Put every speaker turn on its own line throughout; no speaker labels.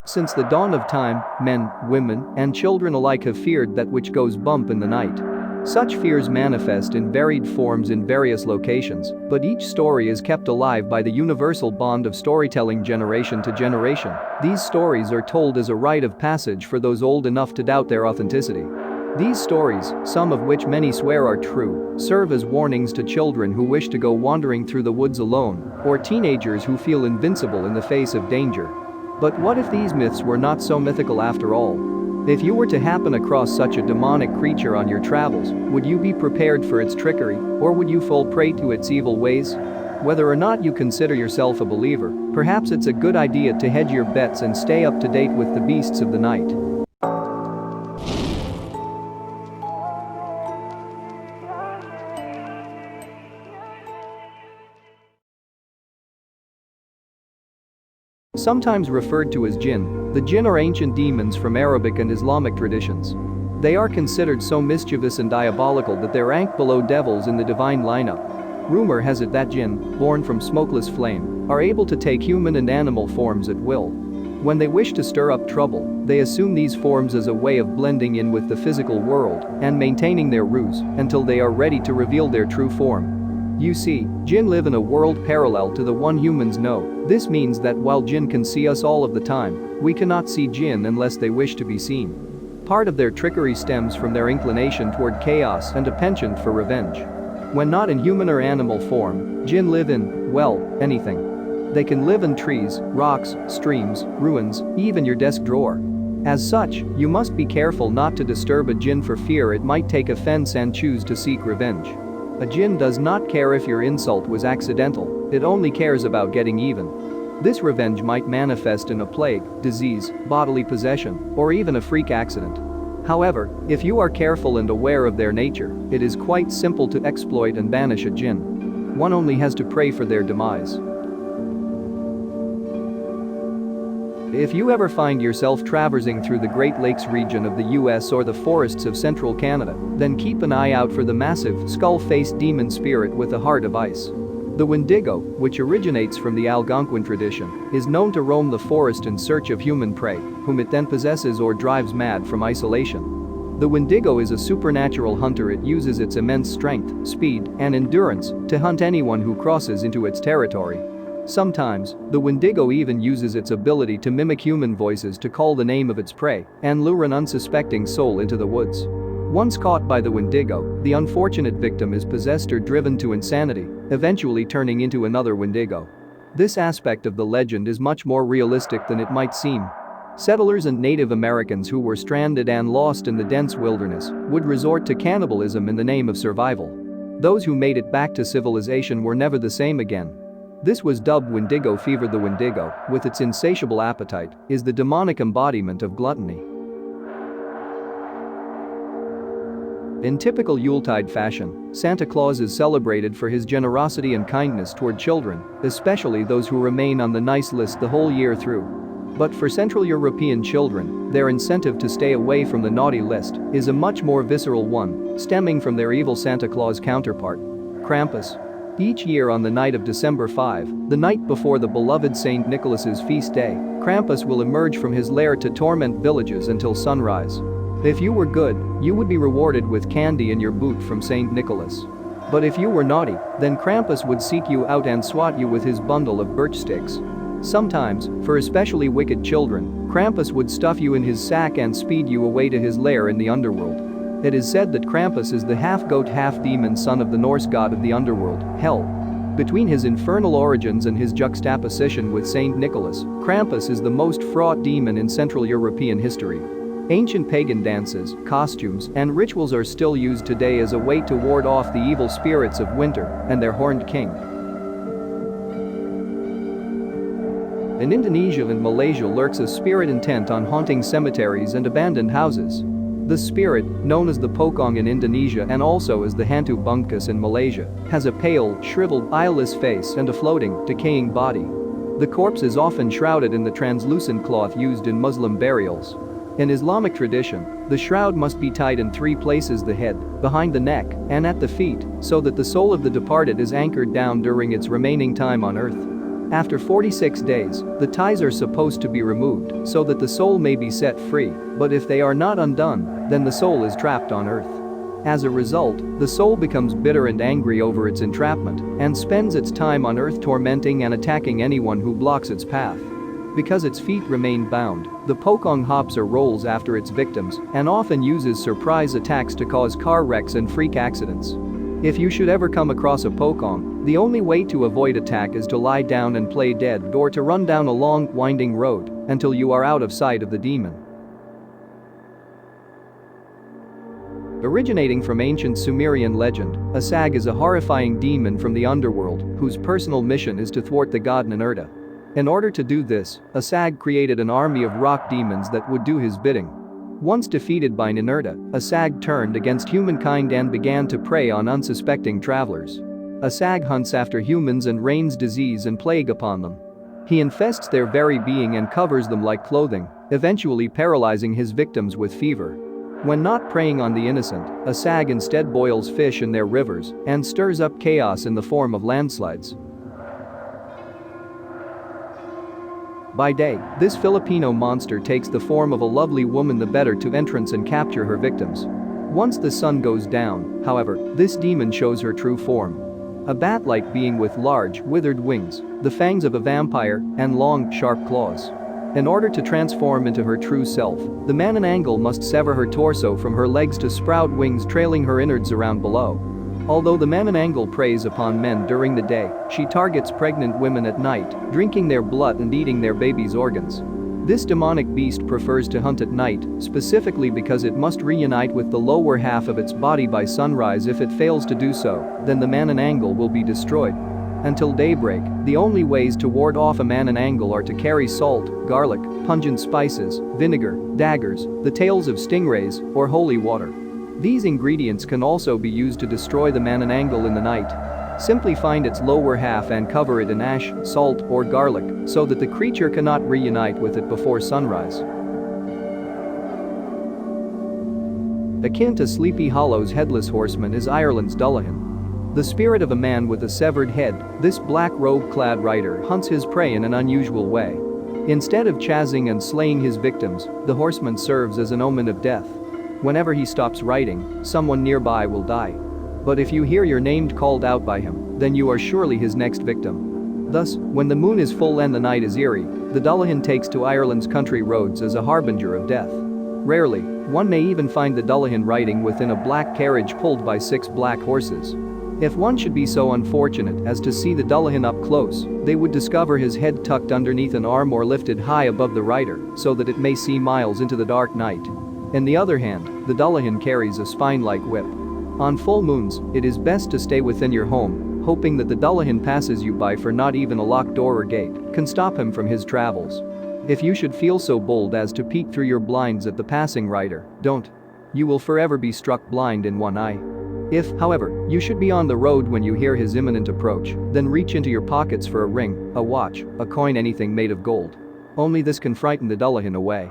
Since the dawn of time, men, women, and children alike have feared that which goes bump in the night. Such fears manifest in varied forms in various locations, but each story is kept alive by the universal bond of storytelling generation to generation. These stories are told as a rite of passage for those old enough to doubt their authenticity. These stories, some of which many swear are true, serve as warnings to children who wish to go wandering through the woods alone, or teenagers who feel invincible in the face of danger. But what if these myths were not so mythical after all? If you were to happen across such a demonic creature on your travels, would you be prepared for its trickery, or would you fall prey to its evil ways? Whether or not you consider yourself a believer, perhaps it's a good idea to hedge your bets and stay up to date with the beasts of the night. Sometimes referred to as jinn, the jinn are ancient demons from Arabic and Islamic traditions. They are considered so mischievous and diabolical that they rank below devils in the divine lineup. Rumor has it that jinn, born from smokeless flame, are able to take human and animal forms at will. When they wish to stir up trouble, they assume these forms as a way of blending in with the physical world and maintaining their ruse until they are ready to reveal their true form. You see, jinn live in a world parallel to the one humans know. This means that while jinn can see us all of the time, we cannot see jinn unless they wish to be seen. Part of their trickery stems from their inclination toward chaos and a penchant for revenge. When not in human or animal form, jinn live in, well, anything. They can live in trees, rocks, streams, ruins, even your desk drawer. As such, you must be careful not to disturb a jinn for fear it might take offense and choose to seek revenge. A jinn does not care if your insult was accidental, it only cares about getting even. This revenge might manifest in a plague, disease, bodily possession, or even a freak accident. However, if you are careful and aware of their nature, it is quite simple to exploit and banish a jinn. One only has to pray for their demise. If you ever find yourself traversing through the Great Lakes region of the US or the forests of central Canada, then keep an eye out for the massive, skull-faced demon spirit with a heart of ice. The Wendigo, which originates from the Algonquin tradition, is known to roam the forest in search of human prey, whom it then possesses or drives mad from isolation. The Wendigo is a supernatural hunter. It uses its immense strength, speed, and endurance to hunt anyone who crosses into its territory. Sometimes, the Wendigo even uses its ability to mimic human voices to call the name of its prey and lure an unsuspecting soul into the woods. Once caught by the Wendigo, the unfortunate victim is possessed or driven to insanity, eventually turning into another Wendigo. This aspect of the legend is much more realistic than it might seem. Settlers and Native Americans who were stranded and lost in the dense wilderness would resort to cannibalism in the name of survival. Those who made it back to civilization were never the same again. This was dubbed Wendigo fever. The Wendigo, with its insatiable appetite, is the demonic embodiment of gluttony. In typical Yuletide fashion, Santa Claus is celebrated for his generosity and kindness toward children, especially those who remain on the nice list the whole year through. But for Central European children, their incentive to stay away from the naughty list is a much more visceral one, stemming from their evil Santa Claus counterpart, Krampus. Each year on the night of December 5, the night before the beloved Saint Nicholas's feast day, Krampus will emerge from his lair to torment villages until sunrise. If you were good, you would be rewarded with candy in your boot from Saint Nicholas. But if you were naughty, then Krampus would seek you out and swat you with his bundle of birch sticks. Sometimes, for especially wicked children, Krampus would stuff you in his sack and speed you away to his lair in the underworld. It is said that Krampus is the half-goat half-demon son of the Norse god of the underworld, Hel. Between his infernal origins and his juxtaposition with Saint Nicholas, Krampus is the most fraught demon in Central European history. Ancient pagan dances, costumes, and rituals are still used today as a way to ward off the evil spirits of winter and their horned king. In Indonesia and Malaysia lurks a spirit intent on haunting cemeteries and abandoned houses. The spirit, known as the Pokong in Indonesia and also as the Hantu Bungkus in Malaysia, has a pale, shriveled, eyeless face and a floating, decaying body. The corpse is often shrouded in the translucent cloth used in Muslim burials. In Islamic tradition, the shroud must be tied in 3 places: the head, behind the neck, and at the feet, so that the soul of the departed is anchored down during its remaining time on earth. After 46 days, the ties are supposed to be removed so that the soul may be set free, but if they are not undone, then the soul is trapped on earth. As a result, the soul becomes bitter and angry over its entrapment and spends its time on earth tormenting and attacking anyone who blocks its path. Because its feet remain bound, the Pokong hops or rolls after its victims and often uses surprise attacks to cause car wrecks and freak accidents. If you should ever come across a Pokong, the only way to avoid attack is to lie down and play dead or to run down a long, winding road until you are out of sight of the demon. Originating from ancient Sumerian legend, a sag is a horrifying demon from the underworld whose personal mission is to thwart the god Ninurta. In order to do this, a sag created an army of rock demons that would do his bidding. Once defeated by Ninurta, a sag turned against humankind and began to prey on unsuspecting travelers. A sag hunts after humans and rains disease and plague upon them. He infests their very being and covers them like clothing, eventually paralyzing his victims with fever. When not preying on the innocent, a sag instead boils fish in their rivers and stirs up chaos in the form of landslides. By day, this Filipino monster takes the form of a lovely woman, the better to entrance and capture her victims. Once the sun goes down, however, this demon shows her true form. A bat-like being with large, withered wings, the fangs of a vampire, and long, sharp claws. In order to transform into her true self, the Manan Angle must sever her torso from her legs to sprout wings trailing her innards around below. Although the Manan Angle preys upon men during the day, she targets pregnant women at night, drinking their blood and eating their babies' organs. This demonic beast prefers to hunt at night, specifically because it must reunite with the lower half of its body by sunrise. If it fails to do so, then the Manan Angle will be destroyed. Until daybreak, the only ways to ward off a Manan Angle are to carry salt, garlic, pungent spices, vinegar, daggers, the tails of stingrays, or holy water. These ingredients can also be used to destroy the Manan Angle in the night. Simply find its lower half and cover it in ash, salt, or garlic so that the creature cannot reunite with it before sunrise. Akin to Sleepy Hollow's Headless Horseman is Ireland's Dullahan. The spirit of a man with a severed head, this black robe-clad rider hunts his prey in an unusual way. Instead of chasing and slaying his victims, the horseman serves as an omen of death. Whenever he stops riding, someone nearby will die. But if you hear your name called out by him, then you are surely his next victim. Thus, when the moon is full and the night is eerie, the Dullahan takes to Ireland's country roads as a harbinger of death. Rarely, one may even find the Dullahan riding within a black carriage pulled by 6 black horses. If one should be so unfortunate as to see the Dullahan up close, they would discover his head tucked underneath an arm or lifted high above the rider so that it may see miles into the dark night. On the other hand, the Dullahan carries a spine-like whip. On full moons, it is best to stay within your home, hoping that the Dullahan passes you by, for not even a locked door or gate can stop him from his travels. If you should feel so bold as to peek through your blinds at the passing rider, don't. You will forever be struck blind in one eye. If, however, you should be on the road when you hear his imminent approach, then reach into your pockets for a ring, a watch, a coin, anything made of gold. Only this can frighten the Dullahan away.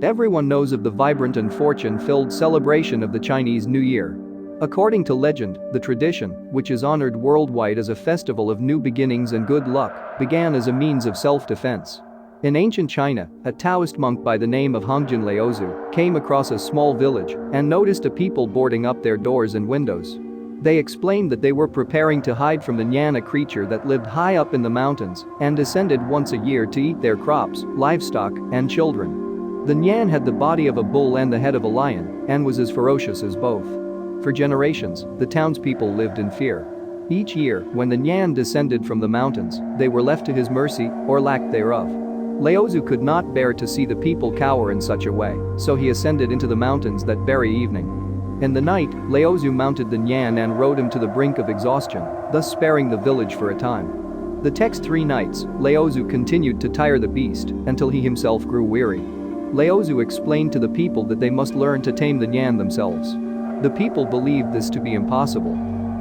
Everyone knows of the vibrant and fortune-filled celebration of the Chinese New Year. According to legend, the tradition, which is honored worldwide as a festival of new beginnings and good luck, began as a means of self-defense. In ancient China, a Taoist monk by the name of Hongjin Laozu came across a small village and noticed a people boarding up their doors and windows. They explained that they were preparing to hide from the Nyan, a creature that lived high up in the mountains and descended once a year to eat their crops, livestock, and children. The Nyan had the body of a bull and the head of a lion and was as ferocious as both. For generations, the townspeople lived in fear. Each year, when the Nyan descended from the mountains, they were left to his mercy or lack thereof. Laozu could not bear to see the people cower in such a way, so he ascended into the mountains that very evening. In the night, Laozu mounted the Nyan and rode him to the brink of exhaustion, thus sparing the village for a time. The next 3 nights, Laozu continued to tire the beast until he himself grew weary. Laozu explained to the people that they must learn to tame the Nyan themselves. The people believed this to be impossible.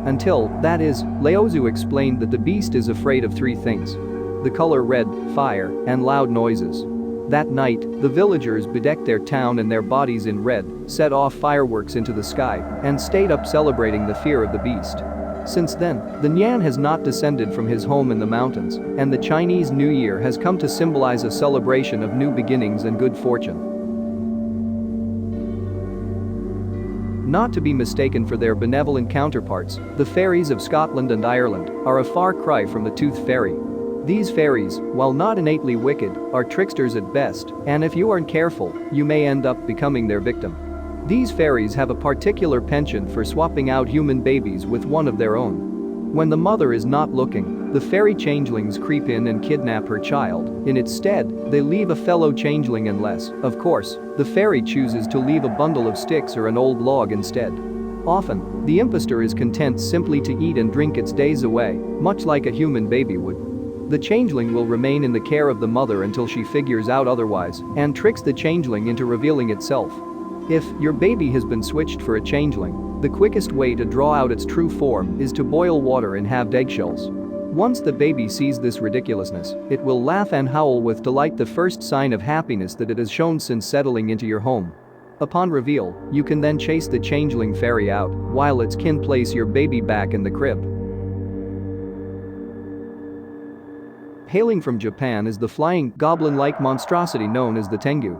Until, that is, Laozu explained that the beast is afraid of 3 things: the color red, fire, and loud noises. That night, the villagers bedecked their town and their bodies in red, set off fireworks into the sky, and stayed up celebrating the fear of the beast. Since then, the Nyan has not descended from his home in the mountains, and the Chinese New Year has come to symbolize a celebration of new beginnings and good fortune. Not to be mistaken for their benevolent counterparts, the fairies of Scotland and Ireland are a far cry from the Tooth Fairy. These fairies, while not innately wicked, are tricksters at best, and if you aren't careful, you may end up becoming their victim. These fairies have a particular penchant for swapping out human babies with one of their own. When the mother is not looking, the fairy changelings creep in and kidnap her child. In its stead, they leave a fellow changeling unless, of course, the fairy chooses to leave a bundle of sticks or an old log instead. Often, the impostor is content simply to eat and drink its days away, much like a human baby would. The changeling will remain in the care of the mother until she figures out otherwise and tricks the changeling into revealing itself. If your baby has been switched for a changeling, the quickest way to draw out its true form is to boil water in halved eggshells. Once the baby sees this ridiculousness, it will laugh and howl with delight, the first sign of happiness that it has shown since settling into your home. Upon reveal, you can then chase the changeling fairy out, while its kin place your baby back in the crib. Hailing from Japan is the flying, goblin-like monstrosity known as the Tengu.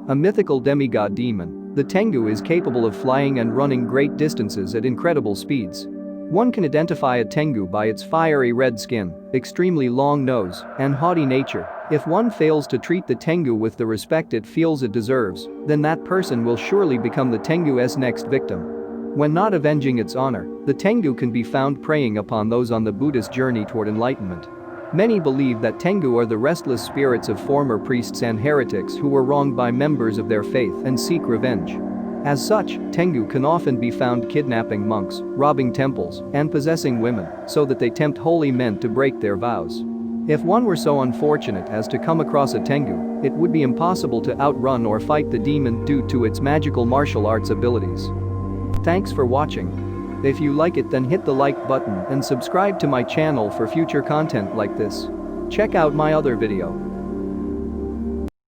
A mythical demigod demon, the Tengu is capable of flying and running great distances at incredible speeds. One can identify a Tengu by its fiery red skin, extremely long nose, and haughty nature. If one fails to treat the Tengu with the respect it feels it deserves, then that person will surely become the Tengu's next victim. When not avenging its honor, the Tengu can be found preying upon those on the Buddhist journey toward enlightenment. Many believe that Tengu are the restless spirits of former priests and heretics who were wronged by members of their faith and seek revenge. As such, Tengu can often be found kidnapping monks, robbing temples, and possessing women so that they tempt holy men to break their vows. If one were so unfortunate as to come across a Tengu, it would be impossible to outrun or fight the demon due to its magical martial arts abilities. Thanks for watching. If you like it, then hit the like button and subscribe to my channel for future content like this. Check out my other video.